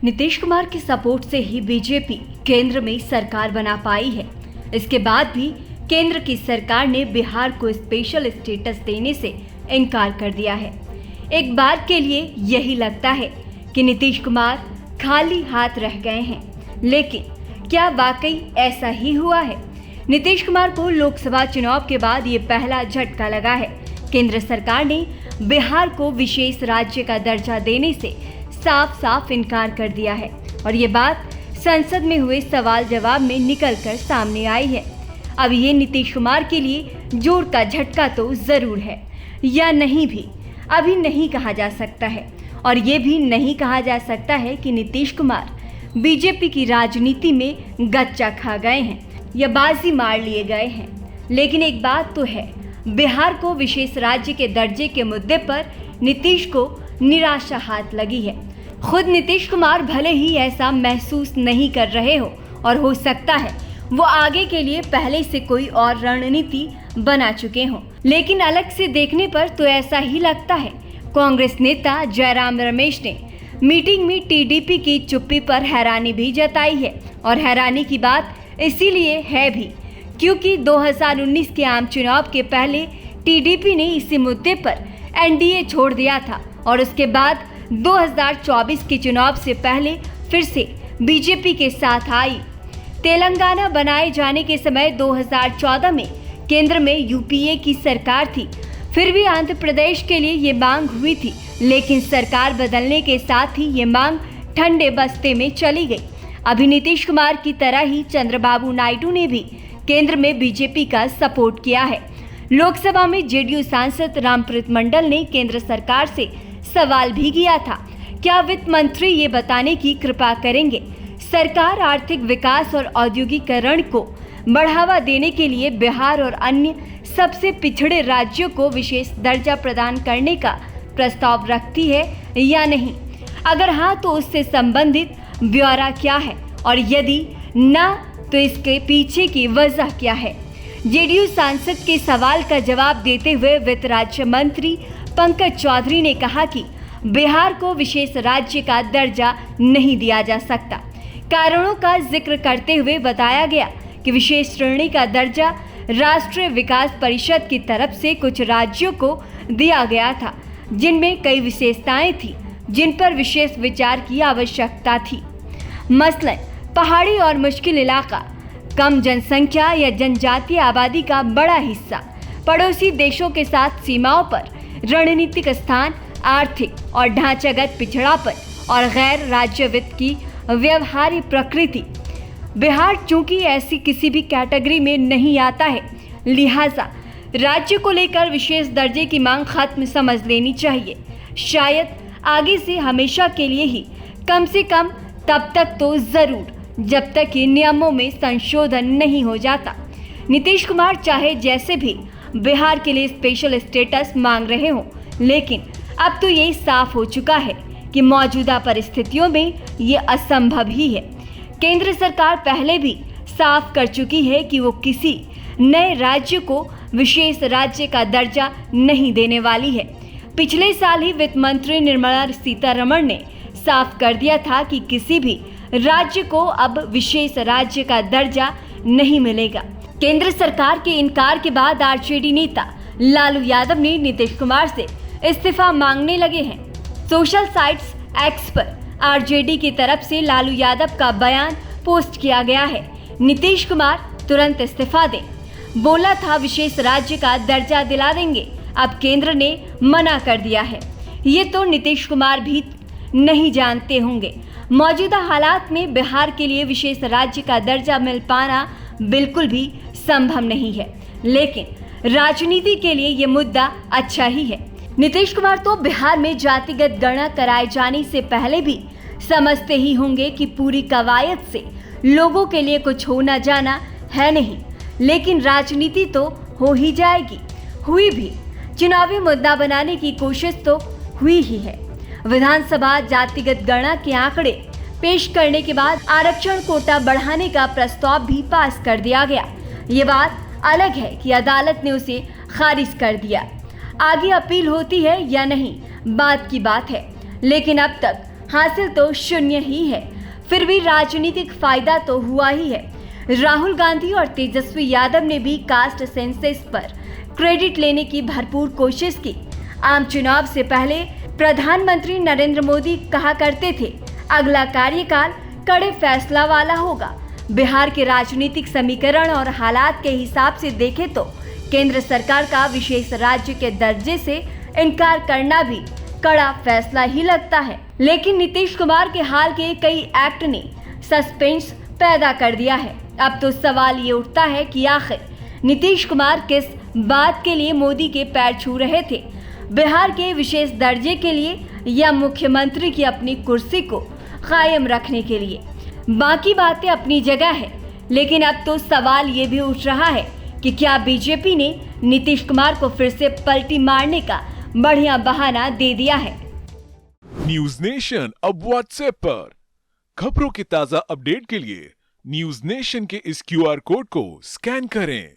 नीतीश कुमार के सपोर्ट से ही बीजेपी केंद्र में सरकार बना पाई है। इसके बाद भी केंद्र की सरकार ने बिहार को स्पेशल स्टेटस देने से इनकार कर दिया है। एक बार के लिए यही लगता है कि नीतीश कुमार खाली हाथ रह गए हैं, लेकिन क्या वाकई ऐसा ही हुआ है? नीतीश कुमार को लोकसभा चुनाव के बाद ये पहला झटका लगा है। केंद्र सरकार ने बिहार को विशेष राज्य का दर्जा देने से साफ साफ इनकार कर दिया है और ये बात संसद में हुए सवाल जवाब में निकलकर सामने आई है। अब ये नीतीश कुमार के लिए जोर का झटका तो जरूर है या नहीं भी अभी नहीं कहा जा सकता है, और ये भी नहीं कहा जा सकता है कि नीतीश कुमार बीजेपी की राजनीति में गच्चा खा गए हैं या बाजी मार लिए गए हैं। लेकिन एक बात तो है, बिहार को विशेष राज्य के दर्जे के मुद्दे पर नीतीश को निराशा हाथ लगी है। खुद नीतीश कुमार भले ही ऐसा महसूस नहीं कर रहे हो और हो सकता है वो आगे के लिए पहले से कोई और रणनीति बना चुके हों, लेकिन अलग से देखने पर तो ऐसा ही लगता है। कांग्रेस नेता जयराम रमेश ने मीटिंग में टीडीपी की चुप्पी पर हैरानी भी जताई है, और हैरानी की बात इसीलिए है भी क्योंकि 2019 के आम चुनाव के पहले टीडीपी ने इसी मुद्दे पर एनडीए छोड़ दिया था और उसके बाद 2024 के चुनाव से पहले फिर से बीजेपी के साथ आई। तेलंगाना बनाए जाने के समय 2014 में केंद्र में यूपीए की सरकार थी, फिर भी आंध्र प्रदेश के लिए ये मांग हुई थी, लेकिन सरकार बदलने के साथ ही ये मांग ठंडे बस्ते में चली गई। अभी नीतीश कुमार की तरह ही चंद्रबाबू नायडू ने भी केंद्र में बीजेपी का सपोर्ट किया है। लोकसभा में जेडीयू सांसद रामप्रीत मंडल ने केंद्र सरकार से सवाल भी किया था, क्या वित्त मंत्री ये बताने की कृपा करेंगे सरकार आर्थिक विकास और औद्योगिकरण को बढ़ावा देने के लिए बिहार और अन्य सबसे पिछड़े राज्यों को विशेष दर्जा प्रदान करने का प्रस्ताव रखती है या नहीं? अगर हाँ तो उससे संबंधित ब्यौरा क्या है, और यदि ना तो इसके पीछे की वजह क्या है? जेडीयू सांसद के सवाल का जवाब देते हुए वित्त राज्य मंत्री पंकज चौधरी ने कहा कि बिहार को विशेष राज्य का दर्जा नहीं दिया जा सकता। कारणों का जिक्र करते हुए बताया गया कि विशेष श्रेणी का दर्जा राष्ट्रीय विकास परिषद की तरफ से कुछ राज्यों को दिया गया था, जिनमें कई विशेषताएं थी जिन पर विशेष विचार की आवश्यकता थी। मसलन पहाड़ी और मुश्किल इलाका, कम जनसंख्या या जनजातीय आबादी का बड़ा हिस्सा, पड़ोसी देशों के साथ सीमाओं पर रणनीतिक स्थान, आर्थिक और ढांचागत पिछड़ापन और गैर राज्य वित्त की व्यवहारिक प्रकृति। बिहार चूंकि ऐसी किसी भी कैटेगरी में नहीं आता है, लिहाजा राज्य को लेकर विशेष दर्जे की मांग खत्म समझ लेनी चाहिए। शायद आगे से हमेशा के लिए ही, कम से कम तब तक तो जरूर जब तक कि नियमों में संशोधन नहीं हो जाता। नीतीश कुमार चाहे जैसे भी बिहार के लिए स्पेशल स्टेटस मांग रहे हों, लेकिन अब तो ये साफ हो चुका है कि मौजूदा परिस्थितियों में ये असंभव ही है। केंद्र सरकार पहले भी साफ कर चुकी है कि वो किसी नए राज्य को विशेष राज्य का दर्जा नहीं देने वाली है। पिछले साल ही वित्त मंत्री निर्मला सीतारमण ने साफ कर दिया था कि किसी भी राज्य को अब विशेष राज्य का दर्जा नहीं मिलेगा। केंद्र सरकार के इनकार के बाद आरजेडी नेता लालू यादव ने नीतीश कुमार से इस्तीफा मांगने लगे हैं। सोशल साइट्स एक्स पर आरजेडी की तरफ से लालू यादव का बयान पोस्ट किया गया है। नीतीश कुमार तुरंत इस्तीफा दें, बोला था विशेष राज्य का दर्जा दिला देंगे, अब केंद्र ने मना कर दिया है। ये तो नीतीश कुमार भी नहीं जानते होंगे। मौजूदा हालात में बिहार के लिए विशेष राज्य का दर्जा मिल पाना बिल्कुल भी संभव नहीं है, लेकिन राजनीति के लिए ये मुद्दा अच्छा ही है। नीतीश कुमार तो बिहार में जातिगत गणना कराए जाने से पहले भी समझते ही होंगे कि पूरी कवायद से लोगों के लिए कुछ होना जाना है नहीं, लेकिन राजनीति तो हो ही जाएगी। हुई भी, चुनावी मुद्दा बनाने की कोशिश तो हुई ही है। विधानसभा जातिगत गणना के आंकड़े पेश करने के बाद आरक्षण कोटा बढ़ाने का प्रस्ताव भी पास कर दिया गया। ये बात अलग है कि अदालत ने उसे खारिज कर दिया। आगे अपील होती है या नहीं, बात की बात है, लेकिन अब तक हासिल तो शून्य ही है, फिर भी राजनीतिक फायदा तो हुआ ही है। राहुल गांधी और तेजस्वी यादव ने भी कास्ट सेंसस पर क्रेडिट लेने की भरपूर कोशिश की। आम चुनाव से पहले प्रधानमंत्री नरेंद्र मोदी कहा करते थे, अगला कार्यकाल कड़े फैसला वाला होगा। बिहार के राजनीतिक समीकरण और हालात के हिसाब से देखें तो केंद्र सरकार का विशेष राज्य के दर्जे से इनकार करना भी कड़ा फैसला ही लगता है। लेकिन नीतीश कुमार के हाल के कई एक्ट ने सस्पेंस पैदा कर दिया है। अब तो सवाल ये उठता है कि आखिर नीतीश कुमार किस बात के लिए मोदी के पैर छू रहे थे, बिहार के विशेष दर्जे के लिए या मुख्यमंत्री की अपनी कुर्सी को कायम रखने के लिए। बाकी बातें अपनी जगह है, लेकिन अब तो सवाल ये भी उठ रहा है कि क्या बीजेपी ने नीतीश कुमार को फिर से पलटी मारने का बढ़िया बहाना दे दिया है। न्यूज नेशन अब व्हाट्सएप पर खबरों के ताजा अपडेट के लिए न्यूज नेशन के इस QR कोड को स्कैन करें।